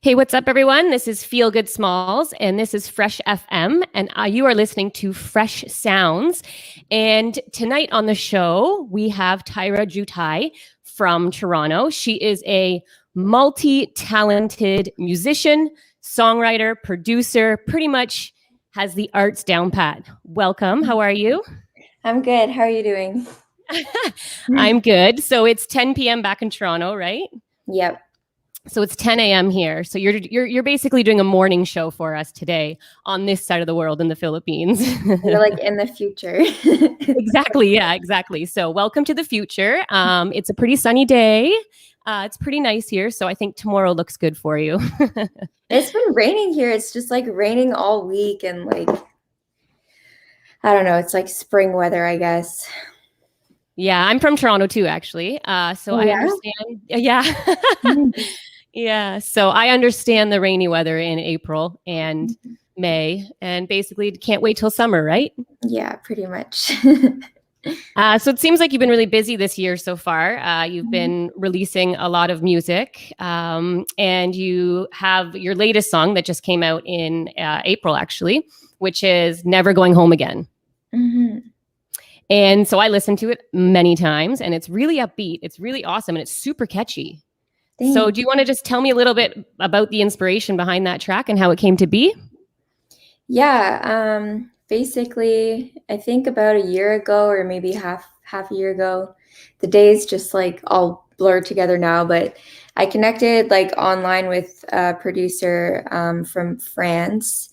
Hey, what's up, everyone? This is FeelGoodSmalls, and this is FReSH FM, and you are listening to Fresh Sounds. And tonight on the show, we have Tyra Jutai from Toronto. She is a multi-talented musician, songwriter, producer, pretty much has the arts down pat. Welcome. How are you? I'm good. How are you doing? I'm good. So it's 10 p.m. back in Toronto, right? Yep. So it's 10 a.m. here. So you're basically doing a morning show for us today on this side of the world in the Philippines. You're like in the future. Exactly. Yeah, exactly. So welcome to the future. It's a pretty sunny day. It's pretty nice here. So I think tomorrow looks good for you. It's been raining here. It's just like raining all week and like, I don't know. It's like spring weather, I guess. Yeah, I'm from Toronto too, actually. So I understand. Yeah. Yeah. So I understand the rainy weather in April and May, and basically can't wait till summer, right? Yeah, pretty much. So it seems like you've been really busy this year so far. You've been releasing a lot of music, and you have your latest song that just came out in April, actually, which is Never Going Home Again. Mm-hmm. And so I listened to it many times, and it's really upbeat. It's really awesome, and it's super catchy. Thanks. So do you want to just tell me a little bit about the inspiration behind that track and how it came to be? Yeah. Basically, I think about a year ago or maybe half a year ago, the days just like all blur together now, but I connected like online with a producer from France,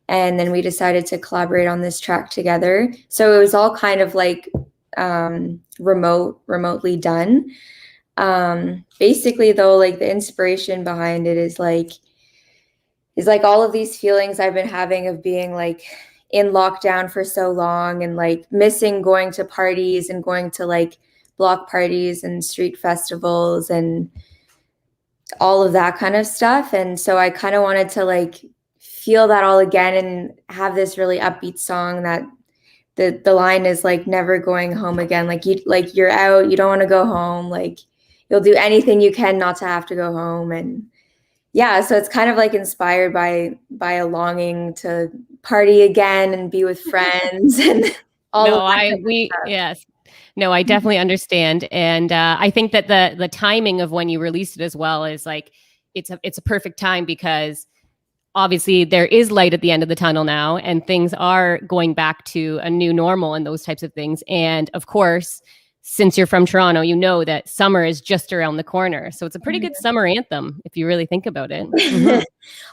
and then we decided to collaborate on this track together. So it was all kind of like remotely done. Basically though, like the inspiration behind it is like all of these feelings I've been having of being like in lockdown for so long and like missing going to parties and going to like block parties and street festivals and all of that kind of stuff. And so I kind of wanted to like feel that all again and have this really upbeat song that the line is like never going home again. Like you're out, you don't want to go home, like you'll do anything you can not to have to go home. And yeah, so it's kind of like inspired by a longing to party again and be with friends and all No, of that. yes. No, I definitely understand. And I think that the timing of when you released it as well is like it's a perfect time because obviously there is light at the end of the tunnel now and things are going back to a new normal and those types of things. And of course, since you're from Toronto, you know that summer is just around the corner. So it's a pretty good summer anthem if you really think about it. Mm-hmm.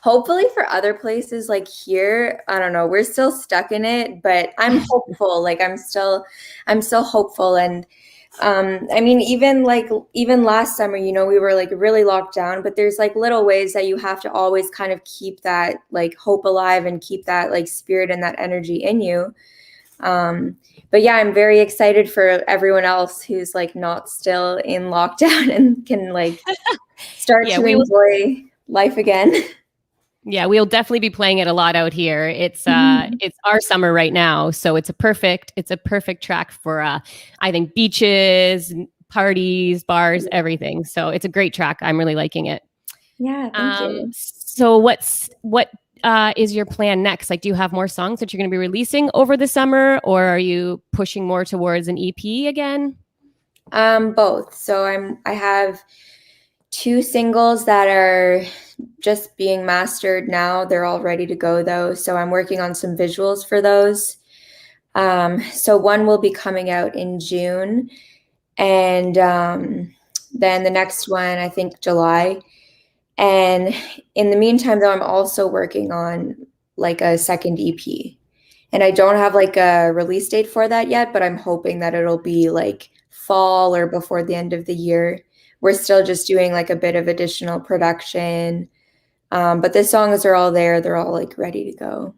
Hopefully for other places like here, I don't know, we're still stuck in it, but I'm hopeful. Like I'm still hopeful. And I mean, even last summer, you know, we were like really locked down, but there's like little ways that you have to always kind of keep that like hope alive and keep that like spirit and that energy in you. But yeah, I'm very excited for everyone else who's like not still in lockdown and can like start to enjoy life again. Yeah, we'll definitely be playing it a lot out here. It's our summer right now, so it's a perfect track for I think beaches, parties, bars, everything. So it's a great track. I'm really liking it. Yeah, thank you. So what is your plan next? Like, do you have more songs that you're going to be releasing over the summer, or are you pushing more towards an EP again? Both. So I have 2 singles that are just being mastered now. They're all ready to go though. So I'm working on some visuals for those. So one will be coming out in June, and then the next one, I think July. And in the meantime, though, I'm also working on like a second EP. And I don't have like a release date for that yet, but I'm hoping that it'll be like fall or before the end of the year. We're still just doing like a bit of additional production. But the songs are all there. They're all like ready to go.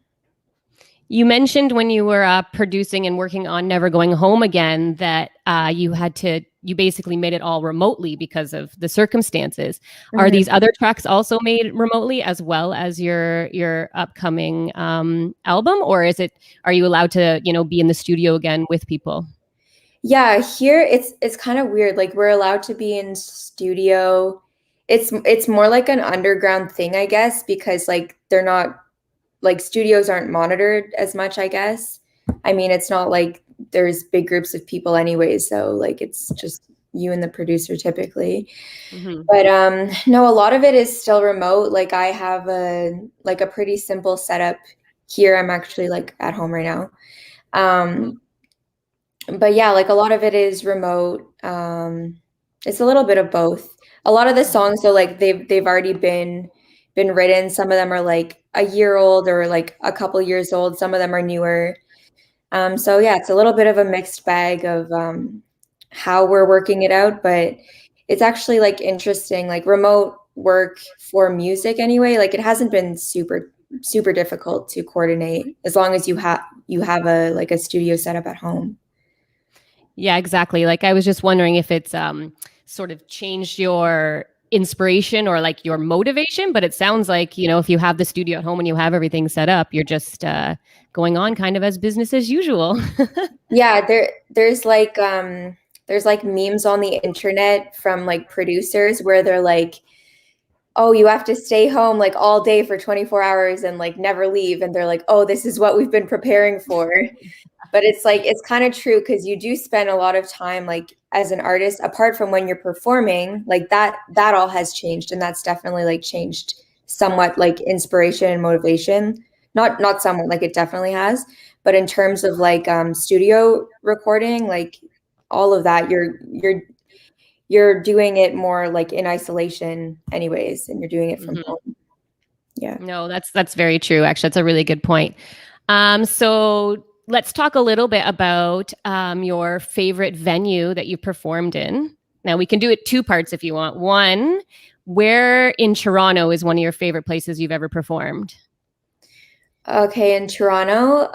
You mentioned when you were producing and working on Never Going Home Again that you basically made it all remotely because of the circumstances. Mm-hmm. Are these other tracks also made remotely as well as your upcoming album? Or are you allowed to, be in the studio again with people? Yeah, here it's kind of weird. Like we're allowed to be in studio. it's more like an underground thing, I guess, because like they're not like studios aren't monitored as much, I guess. I mean, it's not like there's big groups of people anyways, so like it's just you and the producer typically. Mm-hmm. But no, a lot of it is still remote. Like I have a pretty simple setup here. I'm actually like at home right now. But yeah, like a lot of it is remote. It's a little bit of both. A lot of the songs though, like they've already been written. Some of them are like a year old or like a couple years old. Some of them are newer. So yeah, it's a little bit of a mixed bag of how we're working it out, but it's actually like interesting, like remote work for music anyway. Like it hasn't been super difficult to coordinate as long as you have a like a studio set up at home. Yeah, exactly. Like I was just wondering if it's sort of changed your inspiration or like your motivation, but it sounds like, you know, if you have the studio at home and you have everything set up, you're just going on kind of as business as usual. Yeah, there's like memes on the internet from like producers where they're like, oh, you have to stay home like all day for 24 hours and like never leave. And they're like, oh, this is what we've been preparing for. But it's like, it's kind of true because you do spend a lot of time like as an artist, apart from when you're performing, like that all has changed. And that's definitely like changed somewhat like inspiration and motivation. Not somewhat, like it definitely has. But in terms of like studio recording, like all of that, you're doing it more like in isolation anyways, and you're doing it from home. Yeah. No, that's very true. Actually, that's a really good point. So let's talk a little bit about your favorite venue that you've performed in. Now we can do it two parts if you want. One, where in Toronto is one of your favorite places you've ever performed? Okay, in Toronto,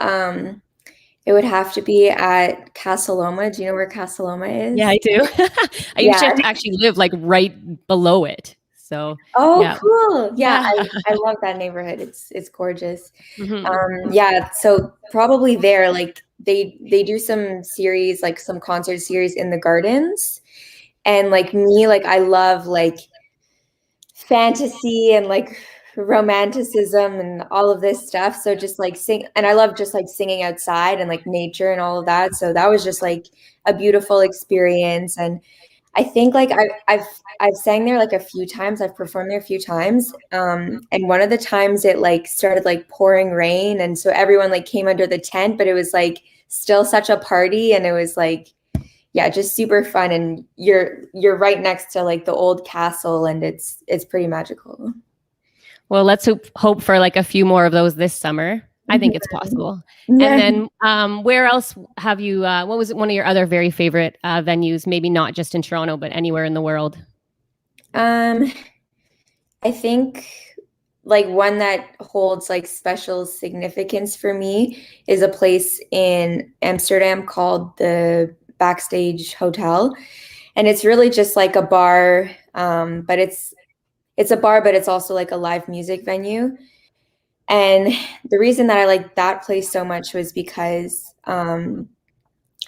it would have to be at Casa Loma. Do you know where Casa Loma is? Yeah, I do. I used Yeah. to actually live like right below it. So Oh, yeah. cool. Yeah, Yeah. I love that neighborhood. It's gorgeous. Mhm. Yeah, so probably there, like they do some series, like some concert series in the gardens. And like me, like I love like fantasy and like romanticism and all of this stuff. So just like sing, and I love just like singing outside and like nature and all of that. So that was just like a beautiful experience. And I think like I've sang there like a few times. I've performed there a few times. And one of the times it like started like pouring rain, and so everyone like came under the tent, but it was like still such a party, and it was like, yeah, just super fun. And you're right next to like the old castle, and it's pretty magical. Well, let's hope for like a few more of those this summer. I think it's possible. And then where else have you, what was one of your other very favorite venues? Maybe not just in Toronto, but anywhere in the world? I think like one that holds like special significance for me is a place in Amsterdam called the Backstage Hotel. And it's really just like a bar, but it's a bar, but it's also like a live music venue. And the reason that I like that place so much was because I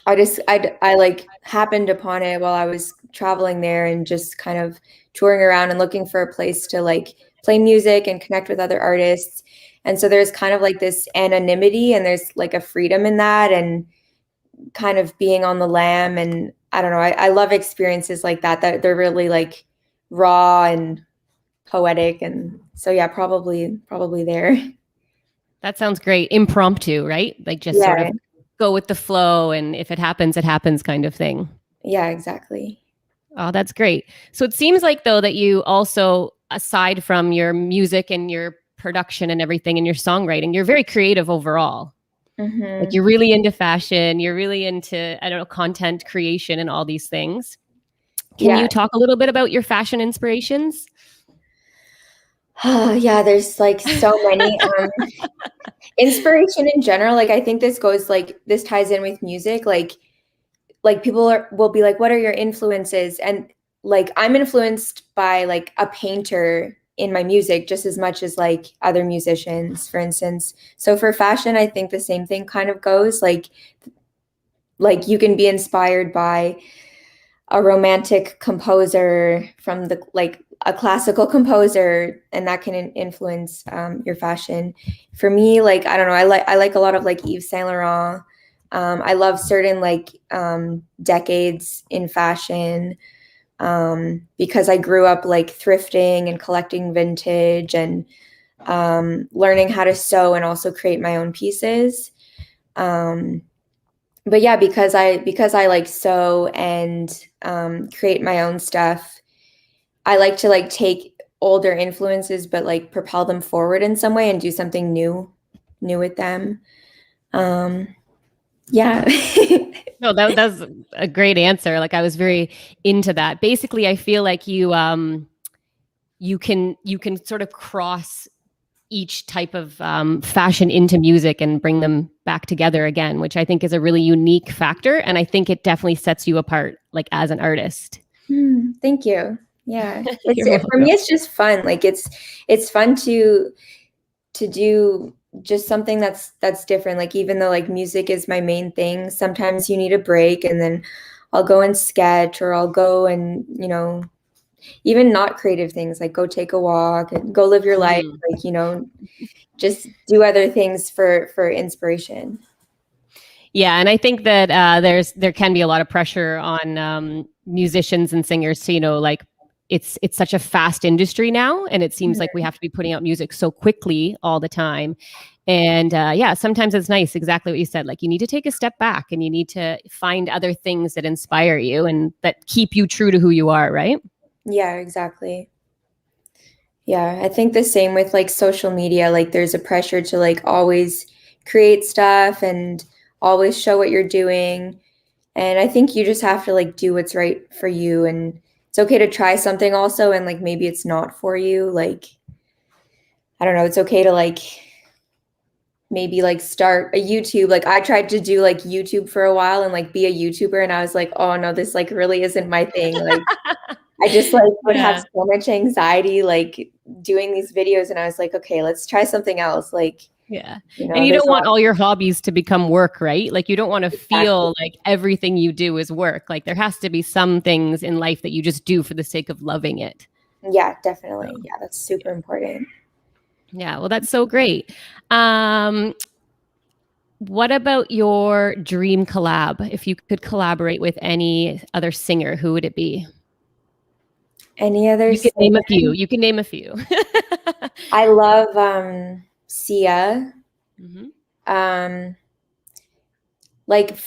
like happened upon it while I was traveling there and just kind of touring around and looking for a place to like play music and connect with other artists. And so there's kind of like this anonymity and there's like a freedom in that and kind of being on the lam. And I don't know, I love experiences like that they're really like raw and poetic. And so yeah, probably there. That sounds great. Impromptu, right? Like just sort Yeah. of go with the flow. And if it happens kind of thing. Yeah, exactly. Oh, that's great. So it seems like though that you also, aside from your music and your production and everything and your songwriting, you're very creative overall. Like you're really into fashion, you're really into, I don't know, content creation and all these things. Can Yeah. you talk a little bit about your fashion inspirations? Yeah, there's like so many inspiration in general. Like I think this ties in with music. Like people will be like, what are your influences? And like I'm influenced by like a painter in my music just as much as like other musicians, for instance. So for fashion, I think the same thing kind of goes. Like you can be inspired by a romantic composer from the like a classical composer, and that can influence your fashion. For me, like, I don't know, I like a lot of like Yves Saint Laurent. I love certain like decades in fashion because I grew up like thrifting and collecting vintage and learning how to sew and also create my own pieces. But yeah, because I like sew and create my own stuff, I like to like take older influences but like propel them forward in some way and do something new with them. Yeah. No, that's a great answer. Like I was very into that. Basically, I feel like you can sort of cross each type of fashion into music and bring them back together again, which I think is a really unique factor. And I think it definitely sets you apart, like as an artist. Thank you. Yeah, For me, it's just fun. Like it's fun to do just something that's different. Like even though like music is my main thing, sometimes you need a break, and then I'll go and sketch, or I'll go and even not creative things, like go take a walk and go live your life, like just do other things for inspiration. Yeah, and I think that there can be a lot of pressure on musicians and singers to like it's such a fast industry now, and it seems like we have to be putting out music so quickly all the time. And yeah, sometimes it's nice, exactly what you said. Like you need to take a step back and you need to find other things that inspire you and that keep you true to who you are, right? Yeah, exactly. Yeah, I think the same with like social media. Like there's a pressure to like always create stuff and always show what you're doing. And I think you just have to like do what's right for you. And it's okay to try something also, and like maybe it's not for you. Like, I don't know, it's okay to like maybe like start a YouTube. Like I tried to do like YouTube for a while and like be a YouTuber, and I was like, oh no, this like really isn't my thing. Like I just like would have so much anxiety like doing these videos, and I was like, okay, let's try something else. Like, yeah. And you don't want all your hobbies to become work, right? Like you don't want to feel like everything you do is work. Like there has to be some things in life that you just do for the sake of loving it. Yeah, definitely. Yeah, that's super important. Yeah, well, that's so great. What about your dream collab? If you could collaborate with any other singer, who would it be? Any other You can name a few. You can name a few. I love Sia. Like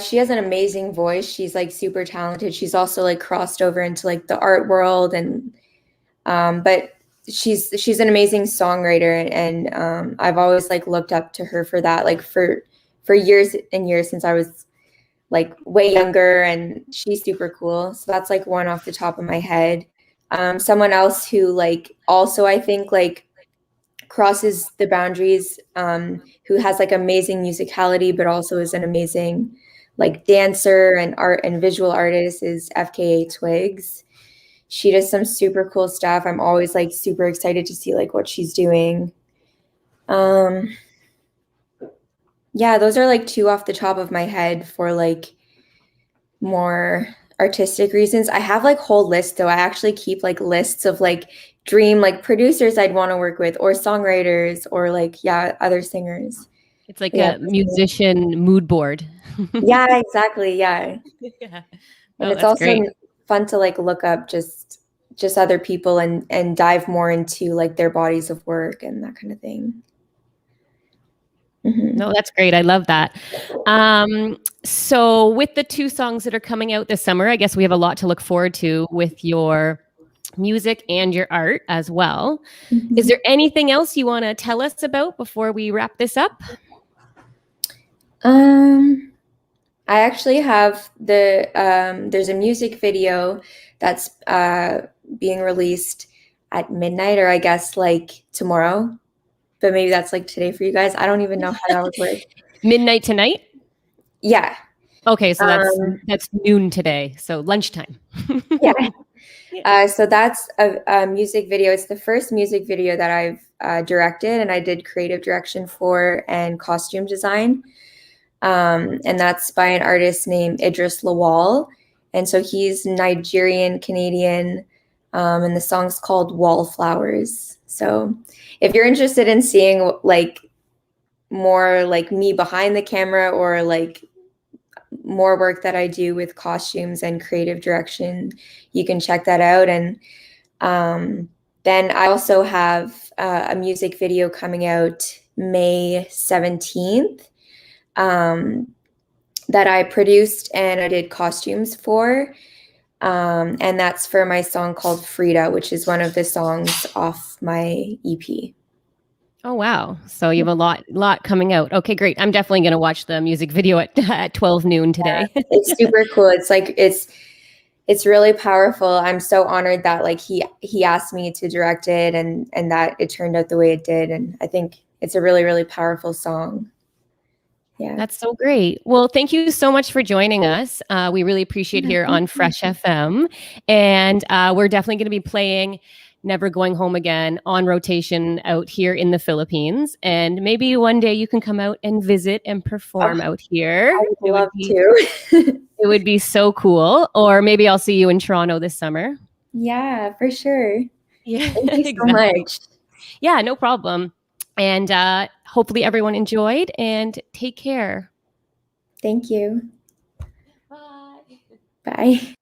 she has an amazing voice. She's like super talented. She's also like crossed over into like the art world, and but she's an amazing songwriter, and I've always like looked up to her for that, like for years and years since I was like way younger, and she's super cool. So that's like one off the top of my head. Someone else who like also I think like crosses the boundaries, who has like amazing musicality but also is an amazing like dancer and art and visual artist, is FKA Twigs. She does some super cool stuff. I'm always like super excited to see like what she's doing. Yeah, those are like two off the top of my head for like more artistic reasons. I have like whole lists though. I actually keep like lists of like dream like producers I'd want to work with, or songwriters, or like other singers. It's like a musician mood board. Yeah, exactly. Yeah. Yeah. And it's also great. Fun to like look up just other people and dive more into like their bodies of work and that kind of thing. No, that's great. I love that. So with the 2 songs that are coming out this summer, I guess we have a lot to look forward to with your music and your art as well. Is there anything else you want to tell us about before we wrap this up? I actually have there's a music video that's being released at midnight, or I guess like tomorrow, but maybe that's like today for you guys. I don't even know how that would work. Midnight tonight? Yeah. Okay, so that's noon today, so lunchtime. Yeah. So that's a music video. It's the first music video that I've directed, and I did creative direction for and costume design. And that's by an artist named Idris Lawal. And so he's Nigerian, Canadian. And the song's called Wallflowers. So if you're interested in seeing like more like me behind the camera, or like more work that I do with costumes and creative direction, you can check that out. And then I also have a music video coming out May 17th that I produced and I did costumes for. And that's for my song called Frida, which is one of the songs off my EP. Oh, wow. So you have a lot coming out. Okay, great. I'm definitely going to watch the music video at 12 noon today. Yeah, it's super cool. It's like, it's really powerful. I'm so honored that like he asked me to direct it, and that it turned out the way it did. And I think it's a really, really powerful song. Yeah. That's so great. Well, thank you so much for joining us. We really appreciate here on FReSH FM. And we're definitely going to be playing Never Going Home Again on rotation out here in the Philippines. And maybe one day you can come out and visit and perform out here. I would love to. It would be so cool. Or maybe I'll see you in Toronto this summer. Yeah, for sure. Yeah, Thank you so much. Yeah, no problem. And hopefully everyone enjoyed, and take care. Thank you. Bye. Bye.